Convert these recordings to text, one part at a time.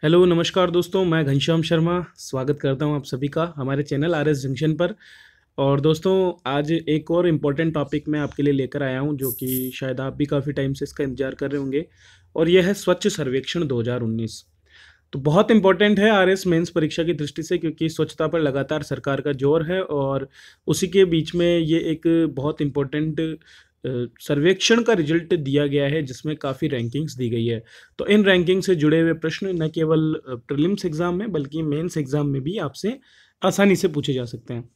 Hello नमस्कार दोस्तों, मैं घनश्याम शर्मा स्वागत करता हूं आप सभी का हमारे चैनल आर एस जंक्शन पर। और दोस्तों, आज एक और इम्पोर्टेंट टॉपिक मैं आपके लिए लेकर आया हूं, जो कि शायद आप भी काफ़ी टाइम से इसका इंतजार कर रहे होंगे। और यह है स्वच्छ सर्वेक्षण 2019। तो बहुत इंपॉर्टेंट है आर एस मेंस परीक्षा की दृष्टि से, क्योंकि स्वच्छता पर लगातार सरकार का जोर है और उसी के बीच में ये एक बहुत इम्पोर्टेंट सर्वेक्षण का रिजल्ट दिया गया है, जिसमें काफ़ी रैंकिंग्स दी गई है। तो इन रैंकिंग से जुड़े हुए प्रश्न न केवल प्रीलिम्स एग्जाम में बल्कि मेंस एग्जाम में भी आपसे आसानी से पूछे जा सकते हैं।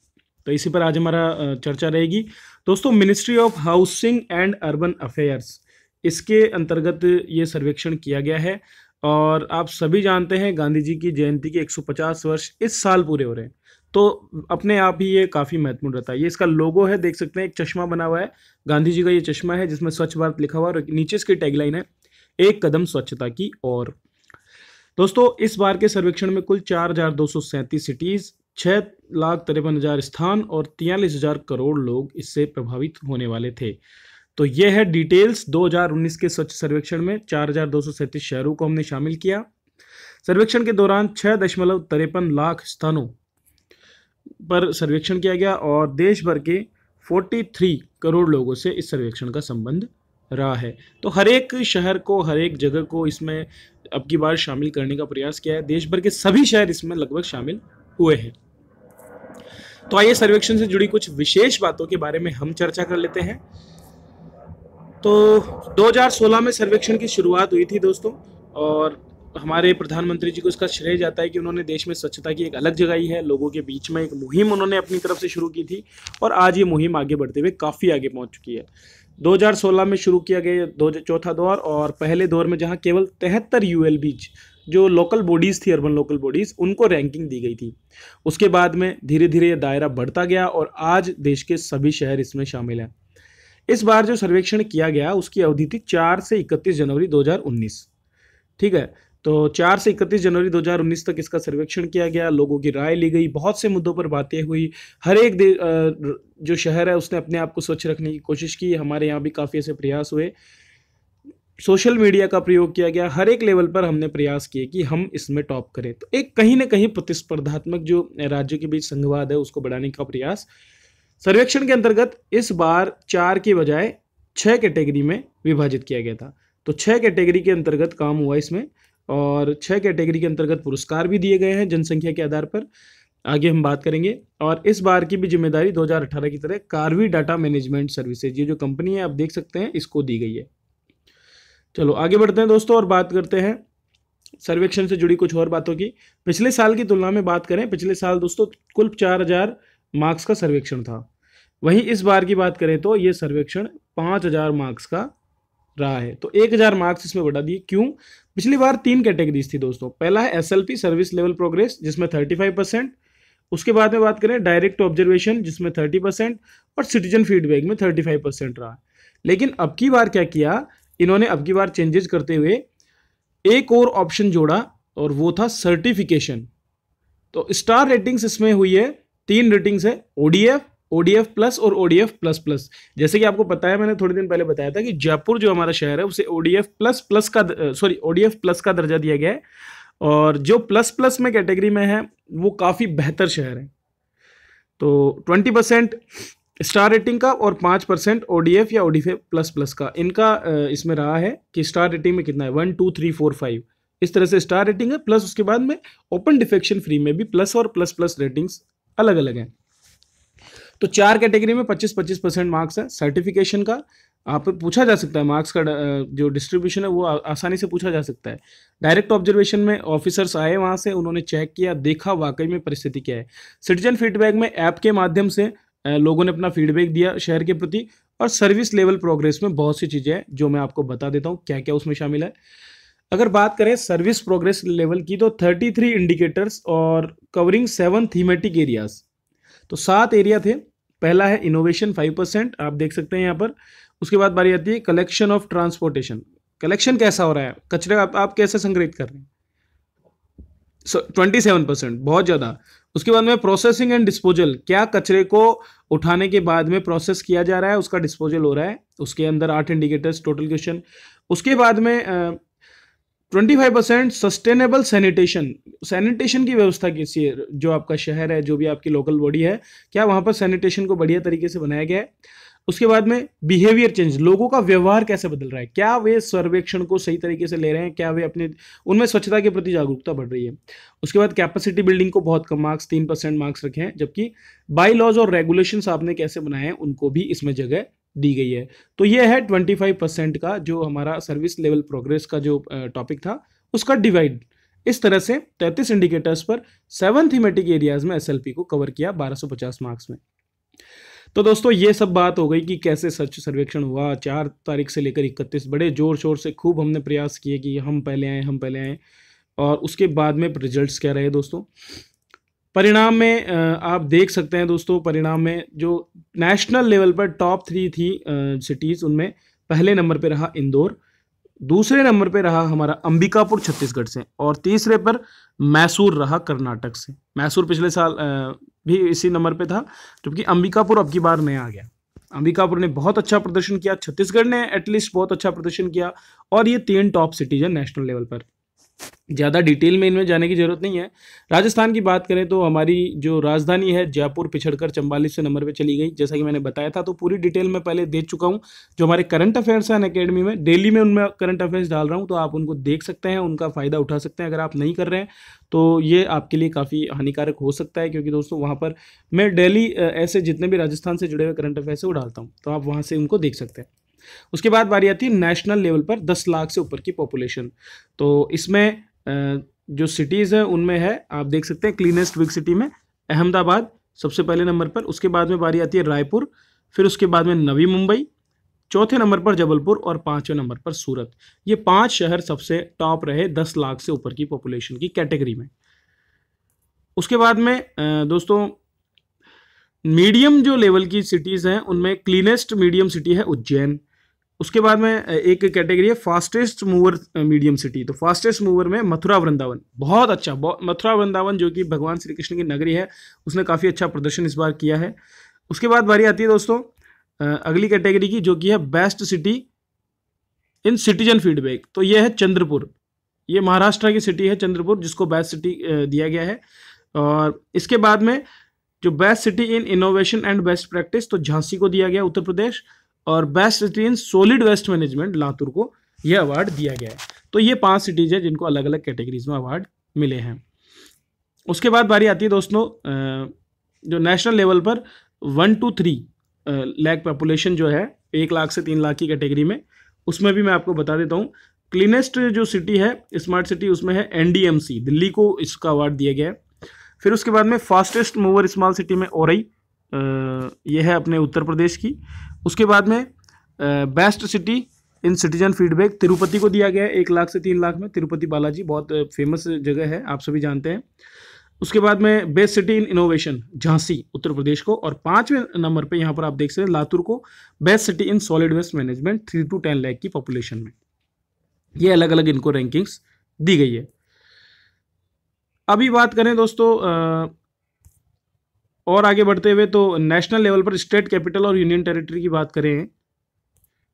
तो इसी पर आज हमारा चर्चा रहेगी। दोस्तों, ministry of housing and urban affairs, इसके अंतर्गत ये सर्वेक्षण किया गया है। और आप सभी जानते हैं, गांधी जी की जयंती के 150 वर्ष इस साल पूरे हो रहे हैं। तो अपने आप ही ये काफ़ी महत्वपूर्ण रहता है। ये इसका लोगो है, देख सकते हैं, एक चश्मा बना हुआ है। गांधी जी का ये चश्मा है जिसमें स्वच्छ भारत लिखा हुआ है, और नीचे इसकी टैगलाइन है, एक कदम स्वच्छता की ओर। दोस्तों, इस बार के सर्वेक्षण में कुल 4,237 सिटीज, 6,53,000 स्थान और 43,000 करोड़ लोग इससे प्रभावित होने वाले थे। तो यह है डिटेल्स 2019 के स्वच्छ सर्वेक्षण में। 4,237 शहरों को हमने शामिल किया। सर्वेक्षण के दौरान 6.53 लाख स्थानों पर सर्वेक्षण किया गया और देश भर के 43 करोड़ लोगों से इस सर्वेक्षण का संबंध रहा है। तो हर एक शहर को, हर एक जगह को इसमें अब की बार शामिल करने का प्रयास किया है। देश भर के सभी शहर इसमें लगभग शामिल हुए हैं। तो आइए सर्वेक्षण से जुड़ी कुछ विशेष बातों के बारे में हम चर्चा कर लेते हैं। तो 2016 में सर्वेक्षण की शुरुआत हुई थी दोस्तों, और हमारे प्रधानमंत्री जी को इसका श्रेय जाता है कि उन्होंने देश में स्वच्छता की एक अलग जगाई है। लोगों के बीच में एक मुहिम उन्होंने अपनी तरफ से शुरू की थी, और आज ये मुहिम आगे बढ़ते हुए काफ़ी आगे पहुंच चुकी है। 2016 में शुरू किया गया चौथा दौर, और पहले दौर में जहां केवल 73 यूएलबीज, जो लोकल बॉडीज़ थी, अर्बन लोकल बॉडीज़, उनको रैंकिंग दी गई थी। उसके बाद में धीरे धीरे ये दायरा बढ़ता गया और आज देश के सभी शहर इसमें शामिल हैं। इस बार जो सर्वेक्षण किया गया उसकी अवधि थी 4 से 31 जनवरी 2019। ठीक है, तो 4 से 31 जनवरी 2019 तक इसका सर्वेक्षण किया गया, लोगों की राय ली गई, बहुत से मुद्दों पर बातें हुई। हर एक जो शहर है उसने अपने आप को स्वच्छ रखने की कोशिश की। हमारे यहाँ भी काफ़ी ऐसे प्रयास हुए। सोशल मीडिया का प्रयोग किया गया। हर एक लेवल पर हमने प्रयास किए कि हम इसमें टॉप करें। तो एक कहीं ना कहीं प्रतिस्पर्धात्मक जो राज्यों के बीच संघवाद है उसको बढ़ाने का प्रयास सर्वेक्षण के अंतर्गत इस बार 4 के बजाय 6 कैटेगरी में विभाजित किया गया था। तो 6 कैटेगरी के अंतर्गत काम हुआ इसमें, और 6 कैटेगरी के अंतर्गत पुरस्कार भी दिए गए हैं जनसंख्या के आधार पर। आगे हम बात करेंगे। और इस बार की भी जिम्मेदारी 2018 की तरह कार्वी डाटा मैनेजमेंट सर्विसेज, ये जो कंपनी है आप देख सकते हैं, इसको दी गई है। चलो आगे बढ़ते हैं दोस्तों, और बात करते हैं सर्वेक्षण से जुड़ी कुछ और बातों की। पिछले साल की तुलना में बात करें, पिछले साल दोस्तों कुल 4,000 मार्क्स का सर्वेक्षण था। वहीं इस बार की बात करें तो ये सर्वेक्षण 5,000 मार्क्स का रहा है। तो 1,000 मार्क्स इसमें बढ़ा दिए। क्यों? पिछली बार 3 कैटेगरीज थी दोस्तों। पहला है एसएलपी, सर्विस लेवल प्रोग्रेस, जिसमें 35%। उसके बाद में बात करें डायरेक्ट ऑब्जर्वेशन, जिसमें 30%, और सिटीजन फीडबैक में 35% रहा। लेकिन अब की बार क्या किया इन्होंने, अब की बार चेंजेस करते हुए एक और ऑप्शन जोड़ा, और वो था सर्टिफिकेशन। तो स्टार रेटिंग्स इसमें हुई है, 3 रेटिंग्स है, ओडीएफ, ओडीएफ प्लस और ओडीएफ प्लस प्लस। जैसे कि आपको पता है, मैंने थोड़े दिन पहले बताया था कि जयपुर जो हमारा शहर है उसे ओडीएफ प्लस प्लस का ओडीएफ प्लस का दर्जा दिया गया है, और जो प्लस प्लस में कैटेगरी में है वो काफ़ी बेहतर शहर है। तो 20% स्टार रेटिंग का और 5% ओडीएफ या ओडीएफ प्लस प्लस का इनका इसमें रहा है कि स्टार रेटिंग में कितना है, 1 2 3 4 5 इस तरह से स्टार रेटिंग है। प्लस उसके बाद में ओपन डिफेक्शन फ्री में भी प्लस और प्लस प्लस रेटिंग्स अलग अलग हैं। तो 4 कैटेगरी में 25-25% मार्क्स है। सर्टिफिकेशन का आप पूछा जा सकता है, मार्क्स का जो डिस्ट्रीब्यूशन है वो आसानी से पूछा जा सकता है। डायरेक्ट ऑब्जर्वेशन में ऑफिसर्स आए, वहाँ से उन्होंने चेक किया, देखा वाकई में परिस्थिति क्या है। सिटीजन फीडबैक में ऐप के माध्यम से लोगों ने अपना फीडबैक दिया शहर के प्रति। और सर्विस लेवल प्रोग्रेस में बहुत सी चीज़ें हैं जो मैं आपको बता देता हूँ क्या क्या उसमें शामिल है। अगर बात करें सर्विस प्रोग्रेस लेवल की, तो 33 इंडिकेटर्स और कवरिंग 7 थीमेटिक एरियाज। तो 7 एरिया थे। पहला है इनोवेशन, 5%, आप देख सकते हैं यहाँ पर। उसके बाद बारी आती है कलेक्शन ऑफ ट्रांसपोर्टेशन, कलेक्शन कैसा हो रहा है, कचरे आप कैसे संग्रहित कर रहे हैं, 27%, बहुत ज़्यादा। उसके बाद में प्रोसेसिंग एंड डिस्पोजल, क्या कचरे को उठाने के बाद में प्रोसेस किया जा रहा है, उसका डिस्पोजल हो रहा है, उसके अंदर 8 इंडिकेटर्स, टोटल क्वेश्चन। उसके बाद में 25% सस्टेनेबल सैनिटेशन, सैनिटेशन की व्यवस्था कैसी है, जो आपका शहर है, जो भी आपकी लोकल बॉडी है, क्या वहाँ पर सैनिटेशन को बढ़िया तरीके से बनाया गया है। उसके बाद में बिहेवियर चेंज, लोगों का व्यवहार कैसे बदल रहा है, क्या वे सर्वेक्षण को सही तरीके से ले रहे हैं, क्या वे अपने उनमें स्वच्छता के प्रति जागरूकता बढ़ रही है। उसके बाद कैपेसिटी बिल्डिंग को बहुत कम मार्क्स, 3% मार्क्स रखे हैं, जबकि बाई लॉज और रेगुलेशंस आपने कैसे बनाए हैं उनको भी इसमें जगह दी गई है। तो ये है 25% का जो हमारा सर्विस लेवल प्रोग्रेस का जो टॉपिक था उसका डिवाइड। इस तरह से 33 इंडिकेटर्स पर 7 थीमेटिक एरियाज में एसएलपी को कवर किया 1250 मार्क्स में। तो दोस्तों ये सब बात हो गई कि कैसे स्वच्छ सर्वेक्षण हुआ 4 तारीख से लेकर 31, बड़े जोर शोर से खूब हमने प्रयास किए कि हम पहले आए, हम पहले आए। और उसके बाद में रिजल्ट्स क्या रहे दोस्तों, परिणाम में आप देख सकते हैं दोस्तों, परिणाम में जो नेशनल लेवल पर टॉप 3 थी सिटीज़, उनमें पहले नंबर पे रहा इंदौर, दूसरे नंबर पे रहा हमारा अंबिकापुर छत्तीसगढ़ से, और तीसरे पर मैसूर रहा कर्नाटक से। मैसूर पिछले साल भी इसी नंबर पे था, जबकि अंबिकापुर अब की बार नया आ गया। अंबिकापुर ने बहुत अच्छा प्रदर्शन किया, छत्तीसगढ़ ने एटलीस्ट बहुत अच्छा प्रदर्शन किया, और ये 3 टॉप सिटीज है नेशनल लेवल पर। ज़्यादा डिटेल में इनमें जाने की जरूरत नहीं है। राजस्थान की बात करें तो हमारी जो राजधानी है जयपुर पिछड़कर 44वें नंबर पे चली गई, जैसा कि मैंने बताया था। तो पूरी डिटेल में पहले दे चुका हूँ। जो हमारे करंट अफेयर्स हैं अकेडमी में, डेली में उनमें करंट अफेयर्स डाल रहा हूँ, तो आप उनको देख सकते हैं, उनका फ़ायदा उठा सकते हैं। अगर आप नहीं कर रहे हैं तो ये आपके लिए काफ़ी हानिकारक हो सकता है, क्योंकि दोस्तों वहाँ पर मैं डेली ऐसे जितने भी राजस्थान से जुड़े हुए करंट अफेयर्स है वो डालता हूँ, तो आप वहाँ से उनको देख सकते हैं। उसके बाद बारी आती है नेशनल लेवल पर 10 लाख से ऊपर की पॉपुलेशन। तो इसमें जो सिटीज़ है उनमें है, आप देख सकते हैं क्लीनेस्ट बिग सिटी में अहमदाबाद सबसे पहले नंबर पर, उसके बाद में बारी आती है रायपुर, फिर उसके बाद में नवी मुंबई, चौथे नंबर पर जबलपुर, और 5वें नंबर पर सूरत। ये 5 शहर सबसे टॉप रहे 10 लाख से ऊपर की पॉपुलेशन की कैटेगरी में। उसके बाद में दोस्तों मीडियम जो लेवल की सिटीज़ हैं उनमें क्लीनेस्ट मीडियम सिटी है उज्जैन। उसके बाद में एक कैटेगरी है फास्टेस्ट मूवर मीडियम सिटी। तो फास्टेस्ट मूवर में मथुरा वृंदावन, बहुत अच्छा, मथुरा वृंदावन जो कि भगवान श्री कृष्ण की नगरी है, उसने काफ़ी अच्छा प्रदर्शन इस बार किया है। उसके बाद बारी आती है दोस्तों अगली कैटेगरी की, जो कि है बेस्ट सिटी इन सिटीजन फीडबैक। तो ये है चंद्रपुर, ये महाराष्ट्र की सिटी है चंद्रपुर, जिसको बेस्ट सिटी दिया गया है। और इसके बाद में जो best city in innovation and best practice, तो झांसी को दिया गया उत्तर प्रदेश, और best city in solid waste management Latur को यह अवार्ड दिया गया है। तो ये 5 सिटीज हैं जिनको अलग अलग कैटेगरीज में अवार्ड मिले हैं। उसके बाद बारी आती है दोस्तों जो नेशनल लेवल पर 1 to 3 लाख पॉपुलेशन जो है 1 लाख से 3 लाख की कैटेगरी में, उसमें भी मैं आपको बता देता हूँ। क्लीनेस्ट जो सिटी है स्मार्ट सिटी, उसमें है NDMC, दिल्ली को इसका अवार्ड दिया गया है। फिर उसके बाद में फास्टेस्ट मूवर स्मॉल सिटी में औरई, ये है अपने उत्तर प्रदेश की। उसके बाद में बेस्ट सिटी इन सिटीजन फीडबैक तिरुपति को दिया गया है 1 लाख से 3 लाख में। तिरुपति बालाजी बहुत फेमस जगह है, आप सभी जानते हैं। उसके बाद में best city in innovation Jhansi Uttar Pradesh को, और 5वें नंबर पे यहाँ पर आप देख सकते हैं लातूर को best city in solid waste management 3 to 10 lakh की पॉपुलेशन में। ये अलग अलग इनको रैंकिंग्स दी गई है। अभी बात करें दोस्तों और आगे बढ़ते हुए, तो नेशनल लेवल पर स्टेट कैपिटल और यूनियन टेरिटरी की बात करें,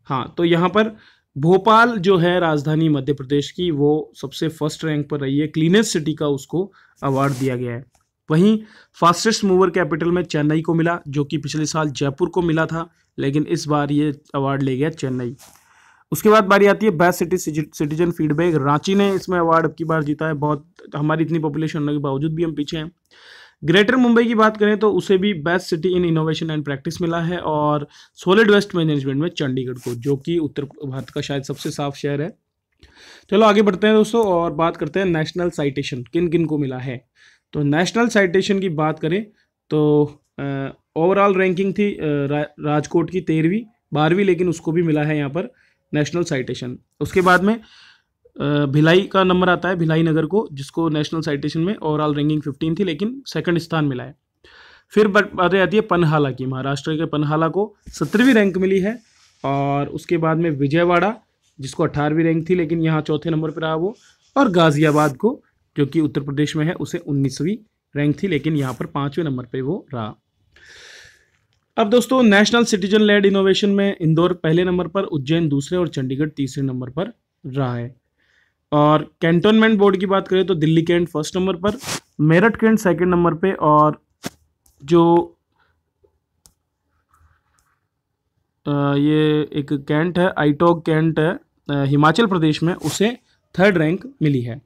हाँ, तो यहाँ पर भोपाल जो है राजधानी मध्य प्रदेश की, वो सबसे फर्स्ट रैंक पर रही है, क्लीनेस्ट सिटी का उसको अवार्ड दिया गया है। वहीं फास्टेस्ट मूवर कैपिटल में चेन्नई को मिला, जो कि पिछले साल जयपुर को मिला था, लेकिन इस बार ये अवार्ड ले गया चेन्नई। उसके बाद बारी आती है best city citizen feedback, Ranchi ने इसमें अवार्ड अब की बार जीता है। बहुत, हमारी इतनी पॉपुलेशन होने के बावजूद भी हम पीछे हैं। ग्रेटर मुंबई की बात करें तो उसे भी best city in innovation and practice मिला है, और सॉलिड वेस्ट मैनेजमेंट में चंडीगढ़ को, जो कि उत्तर भारत का शायद सबसे साफ शहर है। चलो आगे बढ़ते हैं दोस्तों और बात करते हैं नेशनल साइटेशन किन किन को मिला है। तो नेशनल साइटेशन की बात करें तो ओवरऑल रैंकिंग थी राजकोट की 13वीं 12वीं, लेकिन उसको भी मिला है यहाँ पर नेशनल साइटेशन। उसके बाद में भिलाई का नंबर आता है, भिलाई नगर को, जिसको नेशनल साइटेशन में ओवरऑल रैंकिंग 15 थी, लेकिन सेकंड स्थान मिला है। फिर बात आती है पनहाला की, महाराष्ट्र के पनहाला को 17वीं रैंक मिली है। और उसके बाद में विजयवाड़ा, जिसको 18वीं रैंक थी, लेकिन यहाँ चौथे नंबर पर रहा वो। और गाजियाबाद को, जो कि उत्तर प्रदेश में है, उसे 19वीं रैंक थी, लेकिन यहाँ पर 5वें नंबर पर वो रहा। अब दोस्तों नेशनल सिटीजन लेड इनोवेशन में इंदौर पहले नंबर पर, उज्जैन दूसरे और चंडीगढ़ तीसरे नंबर पर रहा है। और कैंटोनमेंट बोर्ड की बात करें तो दिल्ली कैंट फर्स्ट नंबर पर, मेरठ कैंट सेकंड नंबर पे, और जो ये एक कैंट है, आईटॉग कैंट है हिमाचल प्रदेश में, उसे थर्ड रैंक मिली है।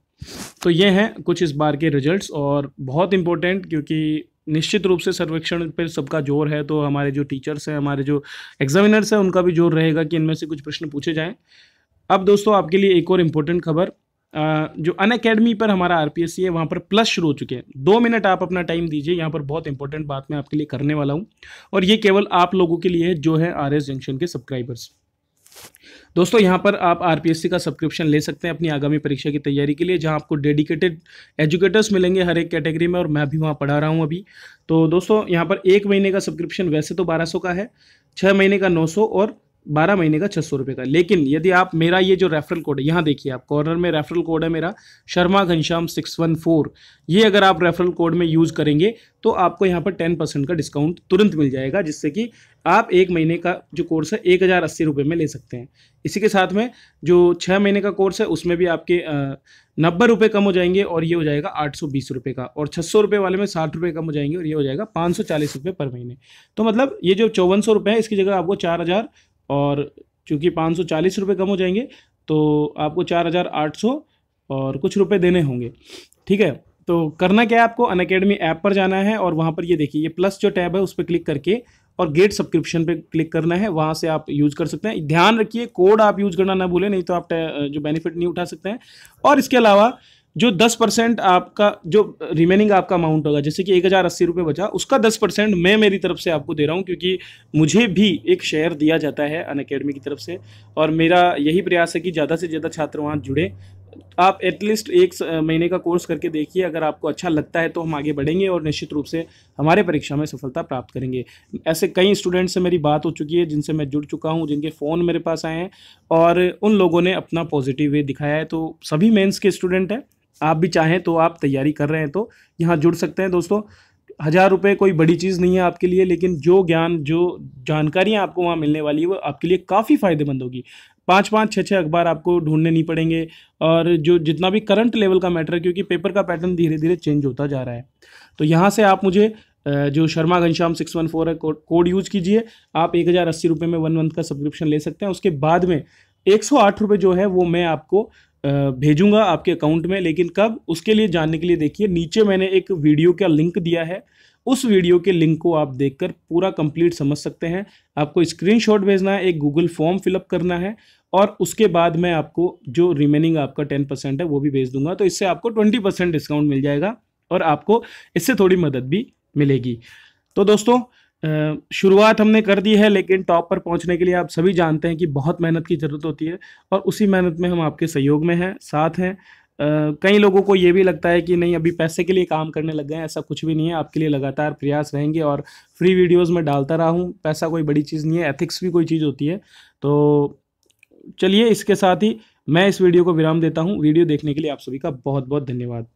तो ये हैं कुछ इस बार के रिजल्ट्स, और बहुत इंपॉर्टेंट, क्योंकि निश्चित रूप से सर्वेक्षण पर सबका जोर है, तो हमारे जो टीचर्स हैं, हमारे जो एग्जामिनर्स हैं, उनका भी जोर रहेगा कि इनमें से कुछ प्रश्न पूछे जाएं। अब दोस्तों आपके लिए एक और इम्पोर्टेंट खबर, जो अनअकैडमी पर हमारा आरपीएससी है वहाँ पर प्लस शुरू हो चुके हैं। 2 मिनट आप अपना टाइम दीजिए, यहाँ पर बहुत इंपॉर्टेंट बात मैं आपके लिए करने वाला हूँ, और ये केवल आप लोगों के लिए है जो है आरएस जंक्शन के सब्सक्राइबर्स। दोस्तों यहाँ पर आप आरपीएससी का सब्सक्रिप्शन ले सकते हैं अपनी आगामी परीक्षा की तैयारी के लिए, जहाँ आपको डेडिकेटेड एजुकेटर्स मिलेंगे हर एक कैटेगरी में, और मैं भी वहाँ पढ़ा रहा हूँ अभी। तो दोस्तों यहाँ पर 1 महीने का सब्सक्रिप्शन वैसे तो 1200 का है, 6 महीने का 900 और 12 महीने का 600 रुपये का। लेकिन यदि आप मेरा ये जो रेफरल कोड है, यहाँ देखिए आप कॉर्नर में रेफरल कोड है मेरा शर्मा घनश्याम 614, ये अगर आप रेफरल कोड में यूज़ करेंगे तो आपको यहाँ पर 10% का डिस्काउंट तुरंत मिल जाएगा, जिससे कि आप 1 महीने का जो कोर्स है 1080 रुपये में ले सकते हैं। इसी के साथ में जो 6 महीने का कोर्स है उसमें भी आपके 90 रुपये कम हो जाएंगे, और ये हो जाएगा 820 रुपये का, और 600 रुपये वाले में 60 रुपये कम हो जाएंगे, और ये हो जाएगा 540 रुपये पर महीने। तो मतलब ये जो 5400 रुपये है, इसकी जगह आपको 4000, और चूँकि 540 रुपये कम हो जाएंगे तो आपको 4800 और कुछ रुपए देने होंगे। ठीक है, तो करना क्या है, आपको अनअकैडमी ऐप पर जाना है, और वहाँ पर ये देखिए ये प्लस जो टैब है उस पर क्लिक करके और गेट सब्सक्रिप्शन पे क्लिक करना है, वहाँ से आप यूज़ कर सकते हैं। ध्यान रखिए कोड आप यूज़ करना ना भूलें, नहीं तो आप जो बेनिफिट नहीं उठा सकते हैं। और इसके अलावा जो 10% आपका जो रिमेनिंग आपका अमाउंट होगा, जैसे कि 1080 रुपये बचा, उसका 10% मैं मेरी तरफ से आपको दे रहा हूँ, क्योंकि मुझे भी एक शेयर दिया जाता है अनअकैडमी की तरफ से, और मेरा यही प्रयास है कि ज़्यादा से ज़्यादा छात्र वहाँ जुड़े। आप एटलीस्ट 1 महीने का कोर्स करके देखिए, अगर आपको अच्छा लगता है तो हम आगे बढ़ेंगे और निश्चित रूप से हमारे परीक्षा में सफलता प्राप्त करेंगे। ऐसे कई स्टूडेंट से मेरी बात हो चुकी है जिनसे मैं जुड़ चुका हूँ, जिनके फ़ोन मेरे पास आए हैं, और उन लोगों ने अपना पॉजिटिव वे दिखाया है। तो सभी मेंस के स्टूडेंट हैं, आप भी चाहें तो आप तैयारी कर रहे हैं तो यहाँ जुड़ सकते हैं। दोस्तों 1000 रुपये कोई बड़ी चीज़ नहीं है आपके लिए, लेकिन जो ज्ञान जो जानकारियाँ आपको वहाँ मिलने वाली है वो आपके लिए काफ़ी फ़ायदेमंद होगी। 5-5 6-6 अखबार आपको ढूंढने नहीं पड़ेंगे, और जो जितना भी करंट लेवल का मैटर है, क्योंकि पेपर का पैटर्न धीरे धीरे चेंज होता जा रहा है, तो यहाँ से आप मुझे जो शर्मा घनश्याम 614 है कोड यूज़ कीजिए। आप 1080 रुपये में 1 मंथ का सब्सक्रिप्शन ले सकते हैं। उसके बाद में 108 रुपये जो है वो मैं आपको भेजूंगा आपके अकाउंट में। लेकिन कब, उसके लिए जानने के लिए देखिए नीचे मैंने एक वीडियो का लिंक दिया है, उस वीडियो के लिंक को आप देखकर पूरा कंप्लीट समझ सकते हैं। आपको स्क्रीनशॉट भेजना है, एक गूगल फॉर्म फिलअप करना है, और उसके बाद मैं आपको जो रिमेनिंग आपका 10% है वो भी भेज दूंगा। तो इससे आपको 20% डिस्काउंट मिल जाएगा, और आपको इससे थोड़ी मदद भी मिलेगी। तो दोस्तों शुरुआत हमने कर दी है, लेकिन टॉप पर पहुंचने के लिए आप सभी जानते हैं कि बहुत मेहनत की ज़रूरत होती है, और उसी मेहनत में हम आपके सहयोग में हैं, साथ हैं। कई लोगों को ये भी लगता है कि नहीं अभी पैसे के लिए काम करने लग गए हैं, ऐसा कुछ भी नहीं है। आपके लिए लगातार प्रयास रहेंगे, और फ्री वीडियोस में डालता रहा हूँ। पैसा कोई बड़ी चीज़ नहीं है, एथिक्स भी कोई चीज़ होती है। तो चलिए इसके साथ ही मैं इस वीडियो को विराम देता हूँ। वीडियो देखने के लिए आप सभी का बहुत बहुत धन्यवाद।